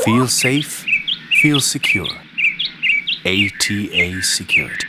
Feel safe, feel secure. ATA Security.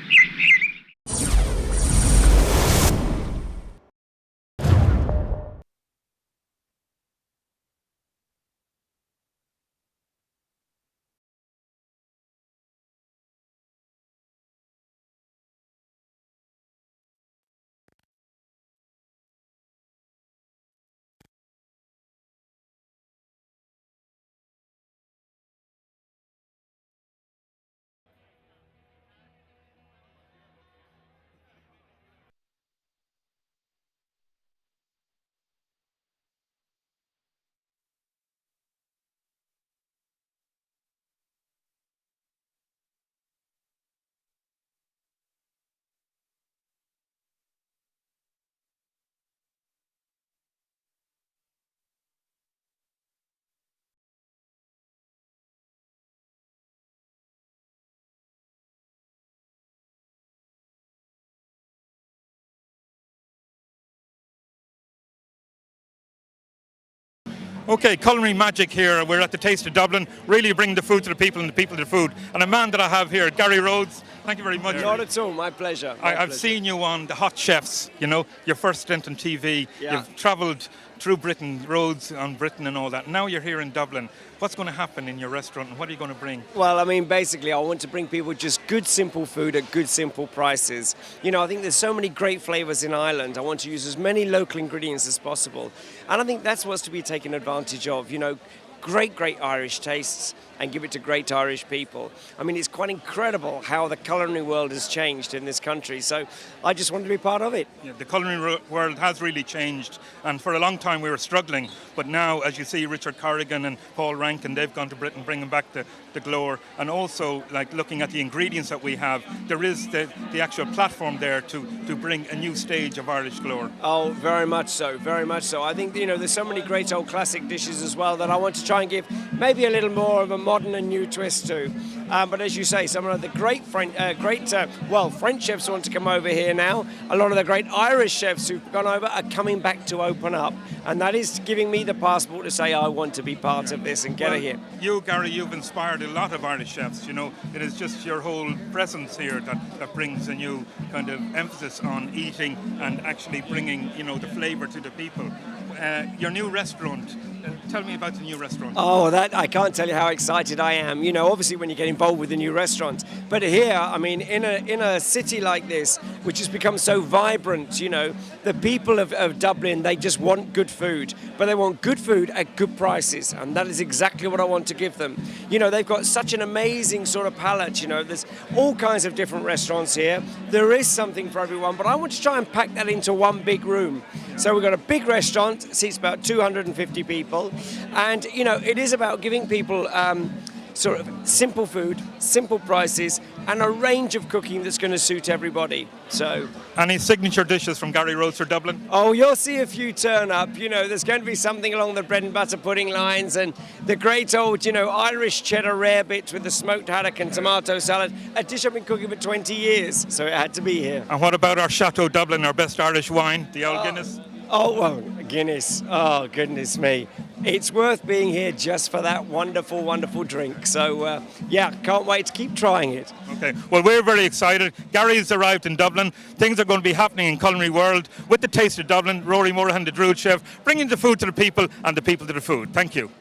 Okay, culinary magic here. We're at the Taste of Dublin, really bringing the food to the people and the people to the food. And a man that I have here, Gary Rhodes, thank you very much. Not at all, my pleasure. I've seen you on the Hot Chefs, you know, your first stint on TV. Yeah. You've travelled through Britain, roads on Britain and all that. Now you're here in Dublin. What's going to happen in your restaurant and what are you going to bring? Well, I mean, basically, I want to bring people just good, simple food at good, simple prices. You know, I think there's so many great flavours in Ireland. I want to use as many local ingredients as possible. And I think that's what's to be taken advantage of, you know, great Irish tastes and give it to great Irish people. I mean, it's quite incredible how the culinary world has changed in this country. So I just want to be part of it. Yeah, the culinary world has really changed, and for a long time we were struggling. But now, as you see, Richard Corrigan and Paul Rankin, they've gone to Britain, bringing back the glow. And also, like looking at the ingredients that we have, there is the actual platform there to bring a new stage of Irish glow. Oh, very much so, very much so. I think, you know, there's so many great old classic dishes as well that I want to try and give maybe a little more of a modern and new twist to. But as you say, some of the great French chefs want to come over here now. A lot of the great Irish chefs who've gone over are coming back to open up. And that is giving me the passport to say I want to be part of this and get it here. You, Gary, you've inspired a lot of Irish chefs. You know, it is just your whole presence here that brings a new kind of emphasis on eating and actually bringing, you know, the flavour to the people. Your new restaurant, tell me about the new restaurant. Oh, that I can't tell you how excited I am. You know, obviously when you get involved with the new restaurant, but here, I mean, in a city like this, which has become so vibrant, you know, the people of Dublin, they just want good food, but they want good food at good prices, and that is exactly what I want to give them. You know, they've got such an amazing sort of palette. You know, there's all kinds of different restaurants here. There is something for everyone, but I want to try and pack that into one big room. So we've got a big restaurant, seats about 250 people, and you know, it is about giving people sort of simple food, simple prices, and a range of cooking that's going to suit everybody. So, any signature dishes from Gary Rhodes for Dublin? Oh, you'll see a few turn up. You know, there's going to be something along the bread and butter pudding lines, and the great old, you know, Irish cheddar rare bits with the smoked haddock and tomato salad, a dish I've been cooking for 20 years, so it had to be here. And what about our Chateau Dublin, our best Irish wine, the old Guinness? Oh, well, Guinness. Oh, goodness me. It's worth being here just for that wonderful, wonderful drink. So, yeah, can't wait to keep trying it. Okay, well, we're very excited. Gary's arrived in Dublin. Things are going to be happening in culinary world with the Taste of Dublin. Rory Morahan, the Druid chef, bringing the food to the people and the people to the food. Thank you.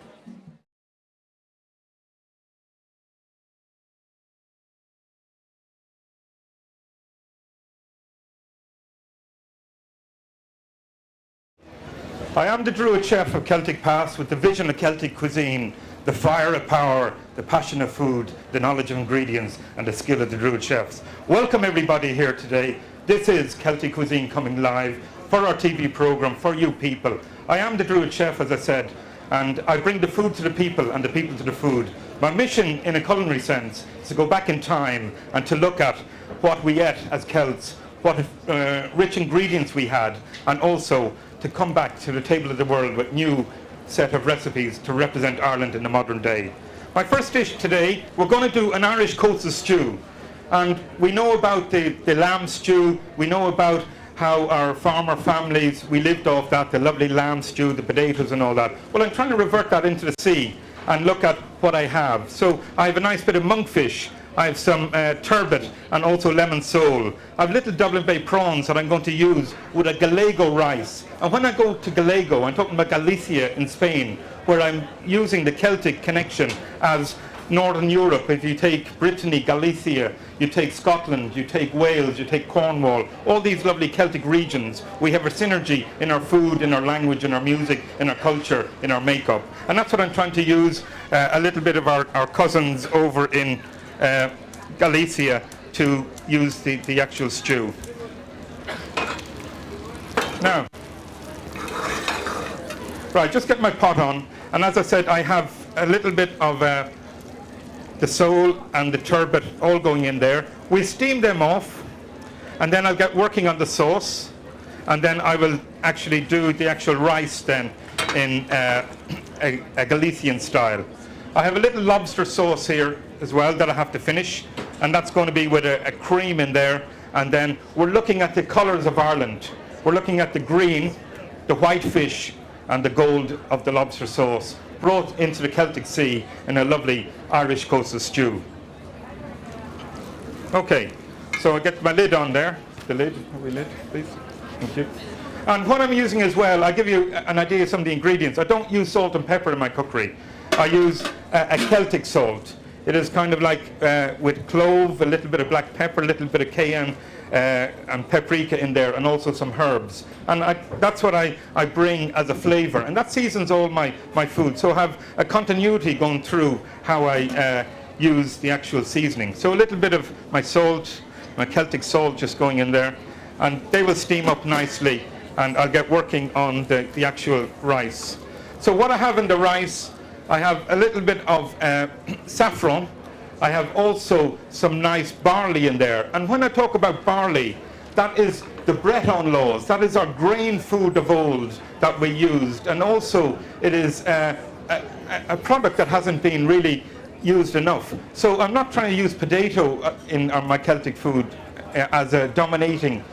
I am the Druid chef of Celtic Pass with the vision of Celtic cuisine, the fire of power, the passion of food, the knowledge of ingredients and the skill of the Druid chefs. Welcome everybody here today. This is Celtic Cuisine coming live for our TV programme, for you people. I am the Druid chef, as I said, and I bring the food to the people and the people to the food. My mission in a culinary sense is to go back in time and to look at what we ate as Celts, what rich ingredients we had, and also to come back to the table of the world with new set of recipes to represent Ireland in the modern day. My first dish today, we're going to do an Irish coastal stew. And we know about the lamb stew, we know about how our farmer families, we lived off that, the lovely lamb stew, the potatoes and all that. Well, I'm trying to revert that into the sea. and look at what I have. So I have a nice bit of monkfish. I have some turbot and also lemon sole. I have little Dublin Bay prawns that I'm going to use with a Gallego rice. And when I go to Gallego, I'm talking about Galicia in Spain, where I'm using the Celtic connection as Northern Europe. If you take Brittany, Galicia, you take Scotland, you take Wales, you take Cornwall, all these lovely Celtic regions, we have a synergy in our food, in our language, in our music, in our culture, in our makeup. And that's what I'm trying to use a little bit of our cousins over in Galicia to use the actual stew. Now, right, just get my pot on, and as I said, I have a little bit of the sole and the turbot all going in there. We'll steam them off, and then I'll get working on the sauce, and then I will actually do the actual rice then in a Galician style. I have a little lobster sauce here as well that I have to finish, and that's going to be with a cream in there. And then we're looking at the colours of Ireland. We're looking at the green, the white fish, and the gold of the lobster sauce, brought into the Celtic Sea in a lovely Irish coastal stew. Okay, so I get my lid on there. The lid, please. Thank you. And what I'm using as well, I'll give you an idea of some of the ingredients. I don't use salt and pepper in my cookery. I use a Celtic salt. It is kind of like with clove, a little bit of black pepper, a little bit of cayenne, and paprika in there, and also some herbs. And that's what I bring as a flavour, and that seasons all my food. So I have a continuity going through how I use the actual seasoning. So a little bit of my salt, my Celtic salt just going in there, and they will steam up nicely, and I'll get working on the actual rice. So what I have in the rice, I have a little bit of saffron. I have also some nice barley in there. And when I talk about barley, that is the Breton laws. That is our grain food of old that we used. And also it is a product that hasn't been really used enough. So I'm not trying to use potato in my Celtic food as a dominating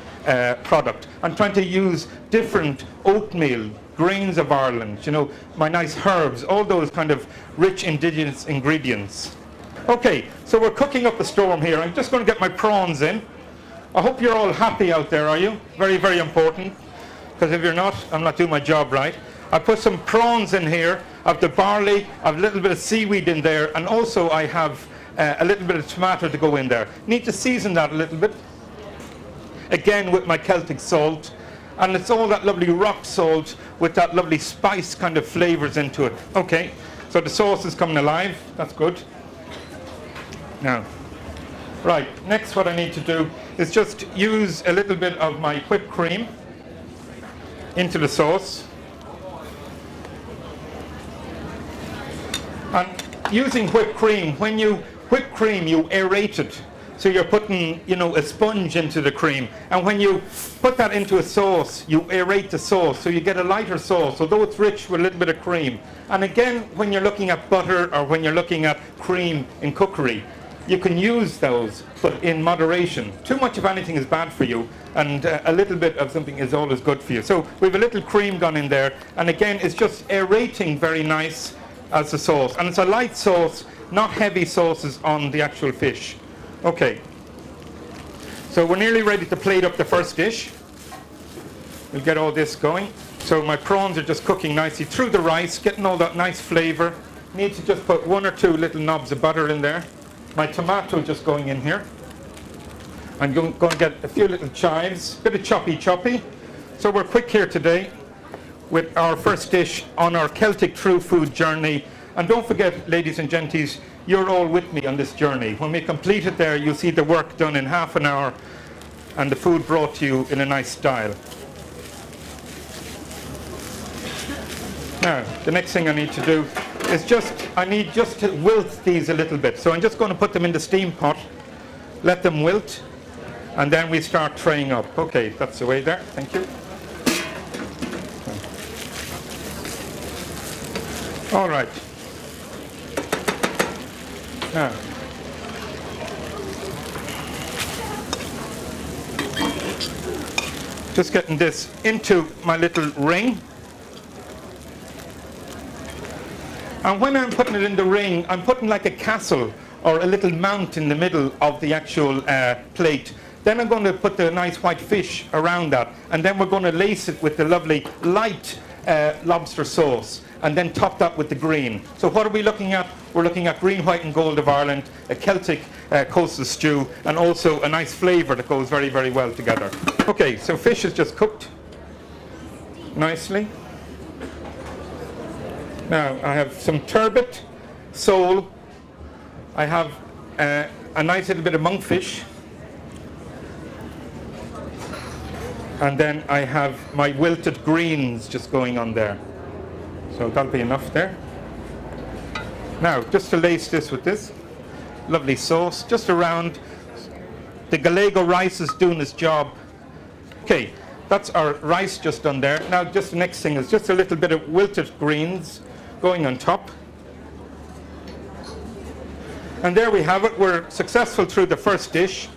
product. I'm trying to use different oatmeal, grains of Ireland, you know, my nice herbs, all those kind of rich indigenous ingredients. Okay, so we're cooking up a storm here. I'm just going to get my prawns in. I hope you're all happy out there, are you? Very, very important, because if you're not, I'm not doing my job right. I put some prawns in here. I have the barley, I have a little bit of seaweed in there, and also I have a little bit of tomato to go in there. Need to season that a little bit. Again with my Celtic salt. And it's all that lovely rock salt with that lovely spice kind of flavours into it. Okay, so the sauce is coming alive. That's good. Now, right, next what I need to do is just use a little bit of my whipped cream into the sauce. And using whipped cream, when you whip cream, you aerate it. So you're putting, you know, a sponge into the cream. And when you put that into a sauce, you aerate the sauce. So you get a lighter sauce, although it's rich with a little bit of cream. And again, when you're looking at butter or when you're looking at cream in cookery, you can use those, but in moderation. Too much of anything is bad for you, and a little bit of something is always good for you. So we have a little cream gone in there. And again, it's just aerating very nice as the sauce. And it's a light sauce, not heavy sauces on the actual fish. Okay, so we're nearly ready to plate up the first dish. We'll get all this going. So my prawns are just cooking nicely through the rice, getting all that nice flavour. Need to just put 1 or 2 little knobs of butter in there. My tomato just going in here. I'm going to get a few little chives, bit of choppy. So we're quick here today with our first dish on our Celtic True Food journey. And don't forget, ladies and genties, you're all with me on this journey. When we complete it there, you'll see the work done in half an hour and the food brought to you in a nice style. Now, the next thing I need to do is I need just to wilt these a little bit. So I'm just going to put them in the steam pot, let them wilt, and then we start traying up. Okay, that's the way there. Thank you. All right. Now, just getting this into my little ring. And when I'm putting it in the ring, I'm putting like a castle or a little mount in the middle of the actual plate. Then I'm going to put the nice white fish around that, and then we're going to lace it with the lovely light lobster sauce, and then top that with the green. So what are we looking at? We're looking at green, white and gold of Ireland, a Celtic coastal stew, and also a nice flavour that goes very, very well together. Okay, so fish is just cooked nicely. Now I have some turbot, sole, I have a nice little bit of monkfish, and then I have my wilted greens just going on there. So that'll be enough there. Now, just to lace this with this lovely sauce, just around. The Gallego rice is doing its job. Okay, that's our rice just done there. Now, just the next thing is just a little bit of wilted greens going on top. And there we have it. We're successful through the first dish.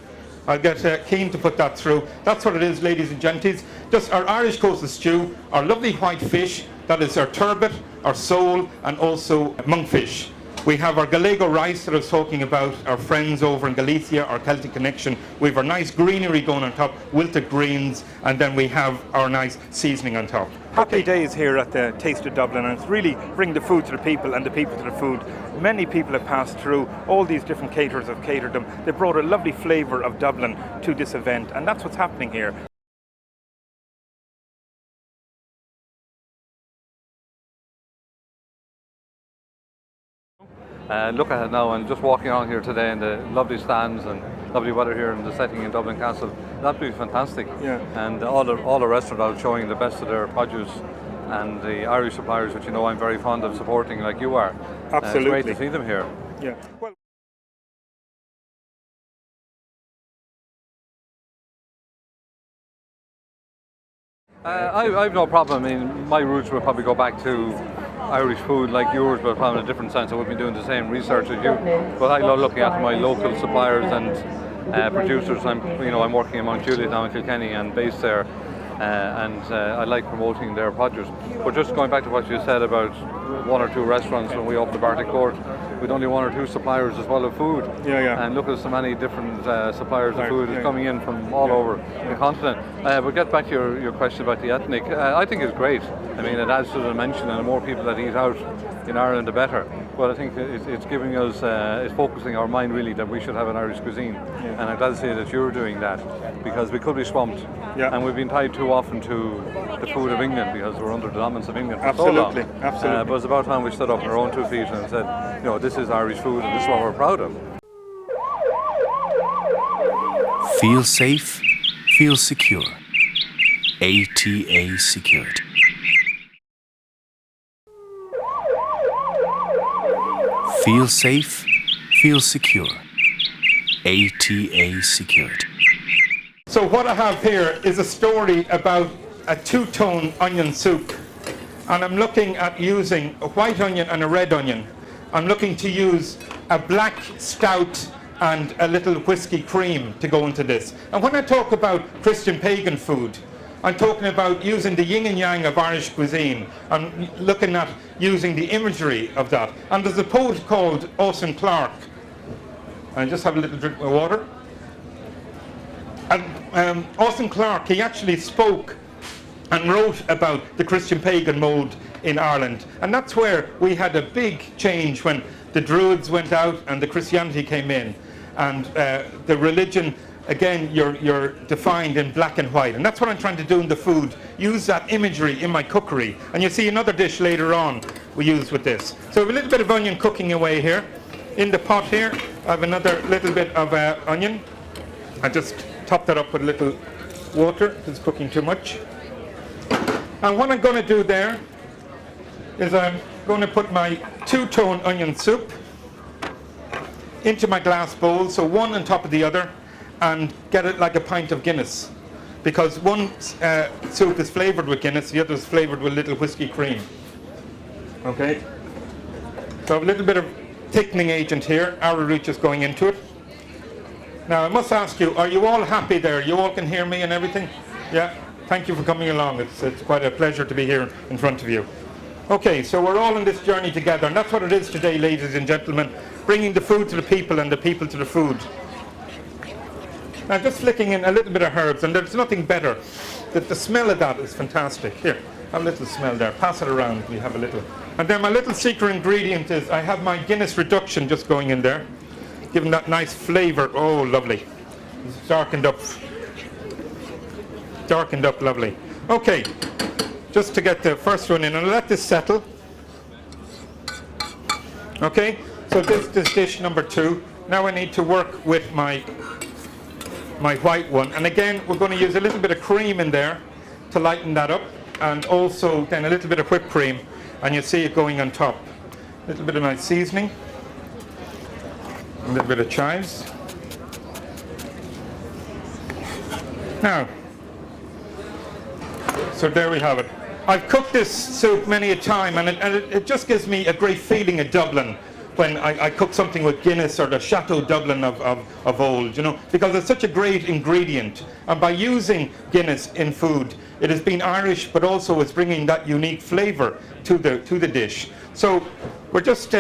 I'll get keen to put that through. That's what it is, ladies and genties. Just our Irish coastal stew, our lovely white fish, that is our turbot, our sole, and also monkfish. We have our Gallego rice that I was talking about, our friends over in Galicia, our Celtic connection. We have our nice greenery going on top, wilted greens, and then we have our nice seasoning on top. Happy days here at the Taste of Dublin, and it's really bring the food to the people and the people to the food. Many people have passed through, all these different caterers have catered them. They brought a lovely flavour of Dublin to this event, and that's what's happening here. Look at it now, and just walking on here today in the lovely stands and lovely weather here in the setting in Dublin Castle, that'd be fantastic. Yeah. And all the restaurants showing the best of their produce, and the Irish suppliers, which you know I'm very fond of supporting, like you are. Absolutely. It's great to see them here. Yeah. Well, I've no problem. I mean, my roots will probably go back to Irish food like yours, but probably in a different sense. I wouldn't be doing the same research as you. But I love looking at my local suppliers and producers. I'm working in Mount Juliet now in Kilkenny and based there, and I like promoting their produce. But just going back to what you said about one or two restaurants when we opened the Bartic Court, with only one or two suppliers as well of food. Yeah. And look at so many different suppliers of food coming in from all over the continent. But get back to your question about the ethnic. I think it's great. I mean, it adds to the dimension, and the more people that eat out in Ireland, the better. But I think it's giving us, it's focusing our mind really that we should have an Irish cuisine. Yeah. And I'm glad to say that you're doing that, because we could be swamped. Yeah. And we've been tied too often to the food of England because we're under the dominance of England for so long. Absolutely. But it's about time we stood up on our own 2 feet and said, this is Irish food and this is what we're proud of. Feel safe, feel secure. ATA Secured. Feel safe, feel secure. ATA Secured. so what I have here is a story about a two-tone onion soup. And I'm looking at using a white onion and a red onion. I'm looking to use a black stout and a little whiskey cream to go into this. And when I talk about Christian pagan food, I'm talking about using the yin and yang of Irish cuisine. I'm looking at using the imagery of that. And there's a poet called Austin Clarke. I just have a little drink of water. And Austin Clarke, he actually spoke and wrote about the Christian pagan mold in Ireland. And that's where we had a big change when the Druids went out and the Christianity came in. And the religion, again, you're defined in black and white. And that's what I'm trying to do in the food. Use that imagery in my cookery. And you see another dish later on we use with this. So we have a little bit of onion cooking away here. In the pot here, I have another little bit of onion. I just top that up with a little water. It's cooking too much. And what I'm going to do there is I'm going to put my two-tone onion soup into my glass bowl, so one on top of the other, and get it like a pint of Guinness. Because one soup is flavoured with Guinness, the other is flavoured with a little whiskey cream. Okay? So I have a little bit of thickening agent here, arrowroot just going into it. Now I must ask you, are you all happy there? You all can hear me and everything? Yeah? Thank you for coming along. It's quite a pleasure to be here in front of you. Okay, so we're all on this journey together, and that's what it is today, ladies and gentlemen, bringing the food to the people and the people to the food. Now, just flicking in a little bit of herbs, and there's nothing better. The smell of that is fantastic. Here, have a little smell there. Pass it around. We have a little. And then my little secret ingredient is I have my Guinness reduction just going in there, giving that nice flavour. Oh, lovely. It's darkened up. Darkened up, lovely. Okay, just to get the first one in, and let this settle. Okay, so this is dish number 2. Now I need to work with my white one, and again we're going to use a little bit of cream in there to lighten that up, and also then a little bit of whipped cream, and you'll see it going on top. A little bit of my seasoning, a little bit of chives. Now, so there we have it. I've cooked this soup many a time, and it just gives me a great feeling of Dublin when I cook something with Guinness or the Chateau Dublin of old, you know, because it's such a great ingredient. And by using Guinness in food, it has been Irish, but also it's bringing that unique flavour to the dish. So we're just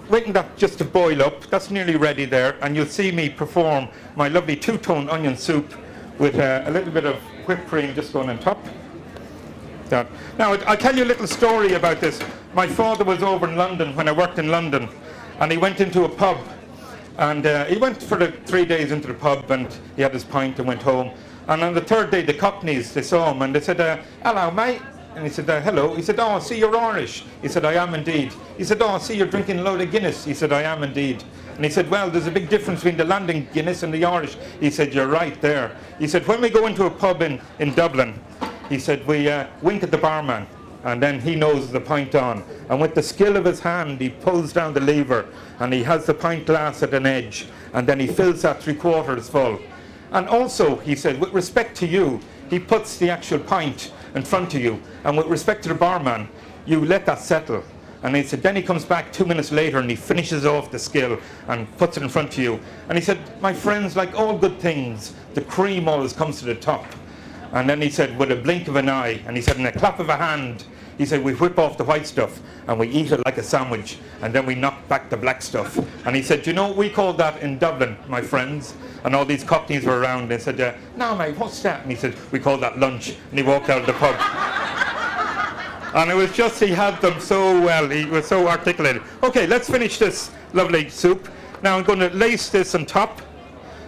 waiting that just to boil up. That's nearly ready there, and you'll see me perform my lovely two-tone onion soup with a little bit of whipped cream just going on top. Now, I'll tell you a little story about this. My father was over in London when I worked in London, and he went into a pub, and he went for the 3 days into the pub, and he had his pint and went home. And on the third day, the Cockneys, they saw him, and they said, hello, mate. And he said, hello. He said, oh, I see you're Irish. He said, I am indeed. He said, oh, I see you're drinking a load of Guinness. He said, I am indeed. And he said, well, there's a big difference between the London Guinness and the Irish. He said, you're right there. He said, when we go into a pub in Dublin, he said, we wink at the barman, and then he knows the pint on. And with the skill of his hand, he pulls down the lever, and he has the pint glass at an edge, and then he fills that 3/4 full. And also, he said, with respect to you, he puts the actual pint in front of you, and with respect to the barman, you let that settle. And he said, then he comes back 2 minutes later and he finishes off the skill and puts it in front of you. And he said, my friends, like all good things, the cream always comes to the top. And then he said, with a blink of an eye, and he said, in a clap of a hand, he said, we whip off the white stuff and we eat it like a sandwich, and then we knock back the black stuff. And he said, you know what we call that in Dublin, my friends? And all these Cockneys were around. They said, no, mate, what's that? And he said, we call that lunch. And he walked out of the pub. And it was just, he had them so well. He was so articulated. Okay, let's finish this lovely soup. Now I'm going to lace this on top.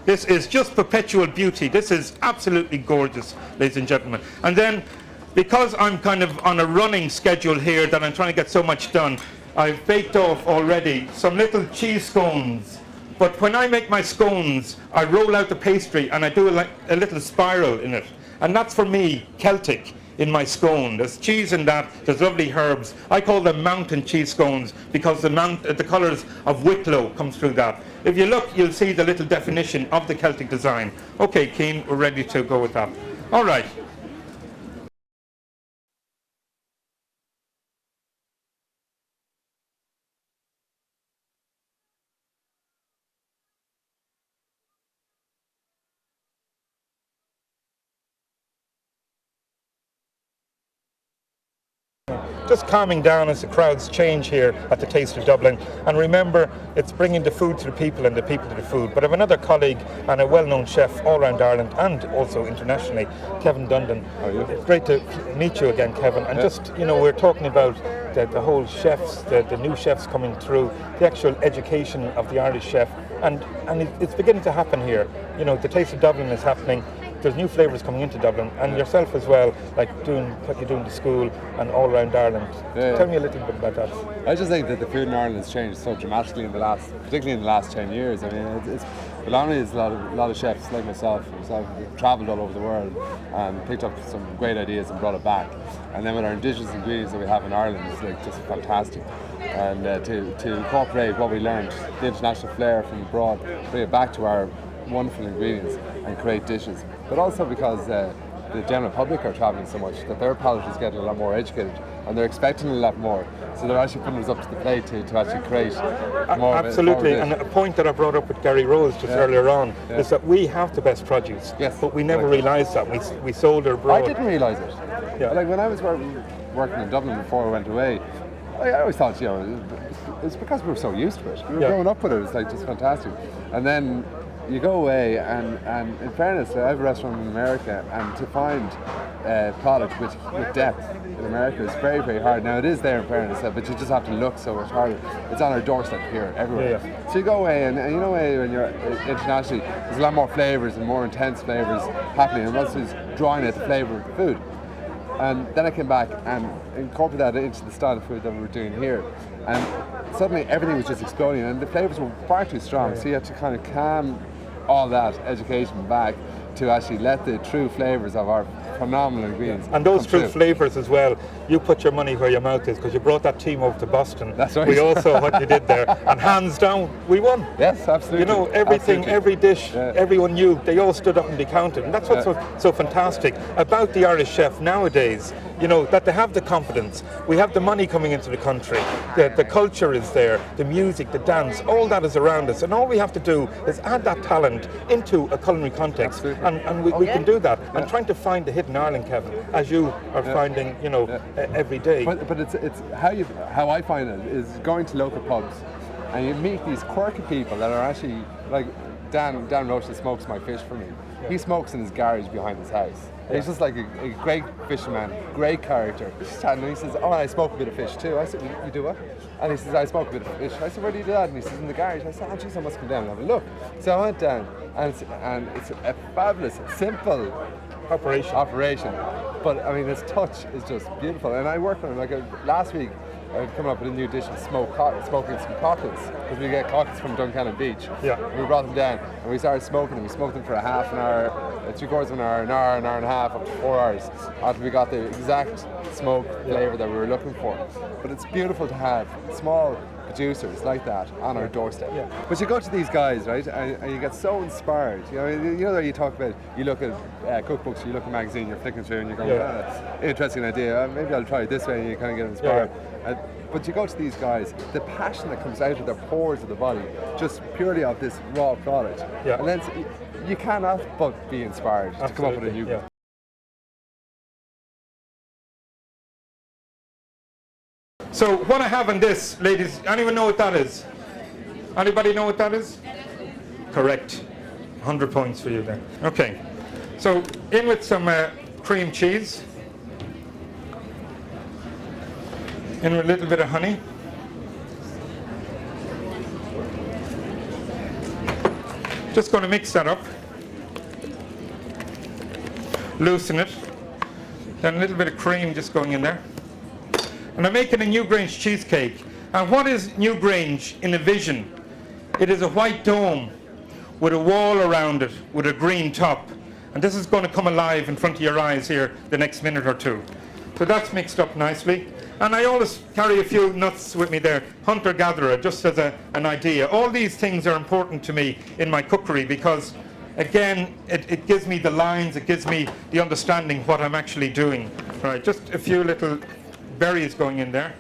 This is just perpetual beauty. This is absolutely gorgeous, ladies and gentlemen. And then, because I'm kind of on a running schedule here that I'm trying to get so much done, I've baked off already some little cheese scones. But when I make my scones, I roll out the pastry and I do a little spiral in it. And that's for me, Celtic, in my scone. There's cheese in that, there's lovely herbs. I call them mountain cheese scones because the colours of Wicklow come through that. If you look, you'll see the little definition of the Celtic design. Okay, Keane, we're ready to go with that. All right. Just calming down as the crowds change here at the Taste of Dublin. And remember, it's bringing the food to the people and the people to the food. But I have another colleague and a well-known chef all around Ireland and also internationally, Kevin Dundon. How are you? It's great to meet you again, Kevin. And just, you know, we're talking about the whole chefs, the new chefs coming through, the actual education of the Irish chef. And it's beginning to happen here. You know, the Taste of Dublin is happening. There's new flavours coming into Dublin, and yourself as well, like doing what you're doing to school and all around Ireland. Yeah. Tell me a little bit about that. I just think that the food in Ireland has changed so dramatically particularly in the last 10 years. I mean, it's predominantly a lot of chefs like myself who've travelled all over the world and picked up some great ideas and brought it back. And then with our indigenous ingredients that we have in Ireland, it's like just fantastic. And to incorporate what we learned, the international flair from abroad, bring it back to our wonderful ingredients and create dishes. But also because the general public are travelling so much that their palate is getting a lot more educated and they're expecting a lot more. So they're actually putting us up to the plate to actually create more. Absolutely, and a point that I brought up with Gary Rose just earlier on is that we have the best produce, but we never realised that. We sold our abroad. I didn't realise it. Yeah. Like when I was working working in Dublin before I went away, I always thought, you know, it's because we were so used to it. We were growing up with it. It's like just fantastic. And then you go away, and in fairness, I have a restaurant in America, and to find product with depth in America is very, very hard. Now it is there in fairness, but you just have to look so much harder. It's on our doorstep here, everywhere. Yeah. So you go away, and you know, when you're internationally, there's a lot more flavours and more intense flavours happening, and that's just drawing out the flavour of the food. And then I came back and incorporated that into the style of food that we were doing here. And suddenly everything was just exploding, and the flavours were far too strong, so you had to kind of calm all that education back to actually let the true flavours of our phenomenal ingredients. And those true flavours as well, you put your money where your mouth is, because you brought that team over to Boston. That's right. We all saw what you did there, and hands down, we won. Yes, absolutely. You know, everything, every dish, everyone knew, they all stood up and they counted. And that's what's so fantastic about the Irish chef nowadays, you know, that they have the confidence. We have the money coming into the country, the culture is there, the music, the dance, all that is around us, and all we have to do is add that talent into a culinary context, and we can do that. And trying to find the hidden Ireland, Kevin, as you are finding, you know, every day. But it's how I find it is going to local pubs, and you meet these quirky people that are actually, like Dan Roche that smokes my fish for me. He smokes in his garage behind his house. He's just like a great fisherman, great character. And he says, "Oh, I smoke a bit of fish too." I said, "You do what?" And he says, "I smoke a bit of fish." I said, "Where do you do that?" And he says, "In the garage." I said, "Oh, geez, I must come down and have a look." So I went down, and it's a fabulous, simple operation. But I mean, his touch is just beautiful. And I work on it. Like last week, I came up with a new dish of smoking some cockles, because we get cockles from Duncannon Beach. Yeah. We brought them down, and we started smoking them. We smoked them for a half an hour, 3/4 of an hour, an hour and a half, up to 4 hours, until we got the exact smoke flavour that we were looking for. But it's beautiful to have small producers like that on our doorstep. Yeah. But you go to these guys, right, and you get so inspired. You know that you talk about, you look at cookbooks, you look at magazine, you're flicking through, and you're going, interesting idea. Maybe I'll try it this way, and you kind of get inspired. Yeah. But you go to these guys, the passion that comes out of their pores of the body, just purely of this raw product. Yeah. And then you cannot but be inspired to come up with a new. Yeah. So what I have in this, ladies, anyone know what that is? Anybody know what that is? Correct. 100 points for you then. Okay. So in with some cream cheese. In with a little bit of honey. Just going to mix that up. Loosen it. Then a little bit of cream just going in there. And I'm making a Newgrange cheesecake. And what is Newgrange in a vision? It is a white dome with a wall around it with a green top. And this is going to come alive in front of your eyes here the next minute or two. So that's mixed up nicely. And I always carry a few nuts with me there, hunter-gatherer, just as an idea. All these things are important to me in my cookery because, again, it gives me the lines, it gives me the understanding what I'm actually doing. Right, just a few little berries going in there.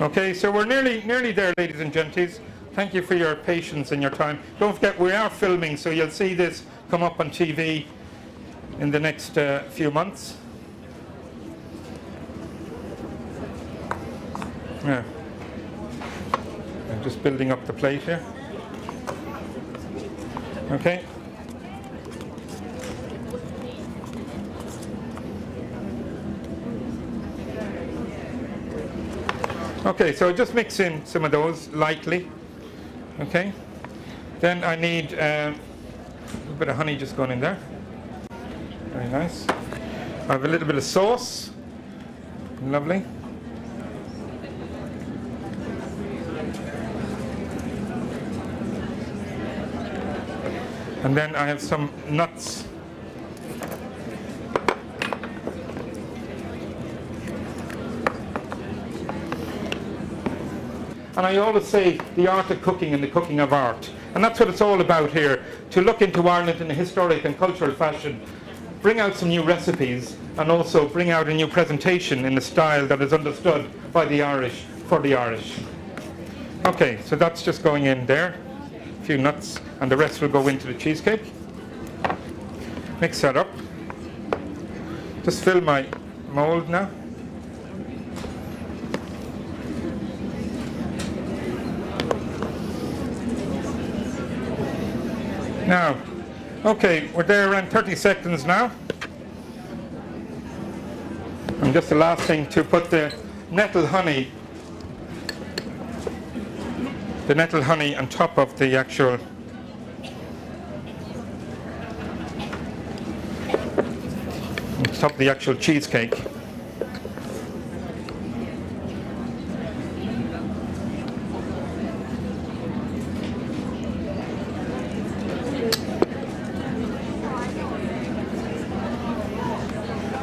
Okay, so we're nearly there, ladies and genties. Thank you for your patience and your time. Don't forget, we are filming, so you'll see this come up on TV in the next few months. Yeah. I'm just building up the plate here. Okay. Okay, so just mix in some of those lightly. Okay. Then I need a bit of honey just going in there. Very nice. I have a little bit of sauce. Lovely. And then I have some nuts. And I always say the art of cooking and the cooking of art. And that's what it's all about here, to look into Ireland in a historic and cultural fashion, bring out some new recipes, and also bring out a new presentation in a style that is understood by the Irish, for the Irish. Okay, so that's just going in there. A few nuts, and the rest will go into the cheesecake. Mix that up. Just fill my mould now. Now, okay, we're there around 30 seconds now. And just the last thing, to put the nettle honey on top of the actual cheesecake.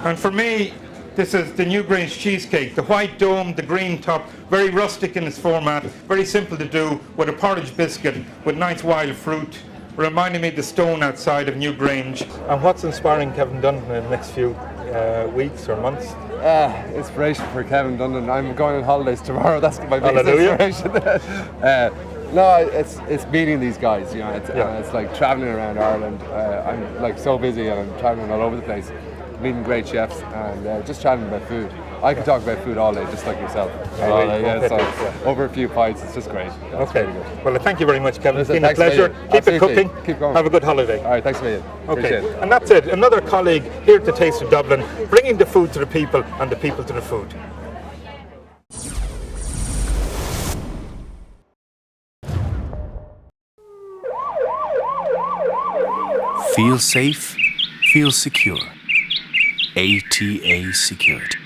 And for me, this is the Newgrange cheesecake. The white dome, the green top, very rustic in its format, very simple to do, with a porridge biscuit with nice wild fruit, reminding me of the stone outside of Newgrange. And what's inspiring Kevin Dunn in the next few weeks or months? Inspiration for Kevin Dundon. I'm going on holidays tomorrow. That's my biggest Hallelujah. inspiration. No, it's meeting these guys. You know, it's like traveling around Ireland. I'm like so busy and I'm traveling all over the place, meeting great chefs and just chatting about food. I can talk about food all day, just like yourself. Over a few pints, it's just great. Yeah, okay. Really good. Well, thank you very much, Kevin. It's Listen, been a pleasure. Keep Absolutely. it cooking. Keep going. Have a good holiday. All right, thanks a million. Appreciate Okay, it. and that's it. Another colleague here at the Taste of Dublin, bringing the food to the people and the people to the food. Feel safe, feel secure. ATA Security.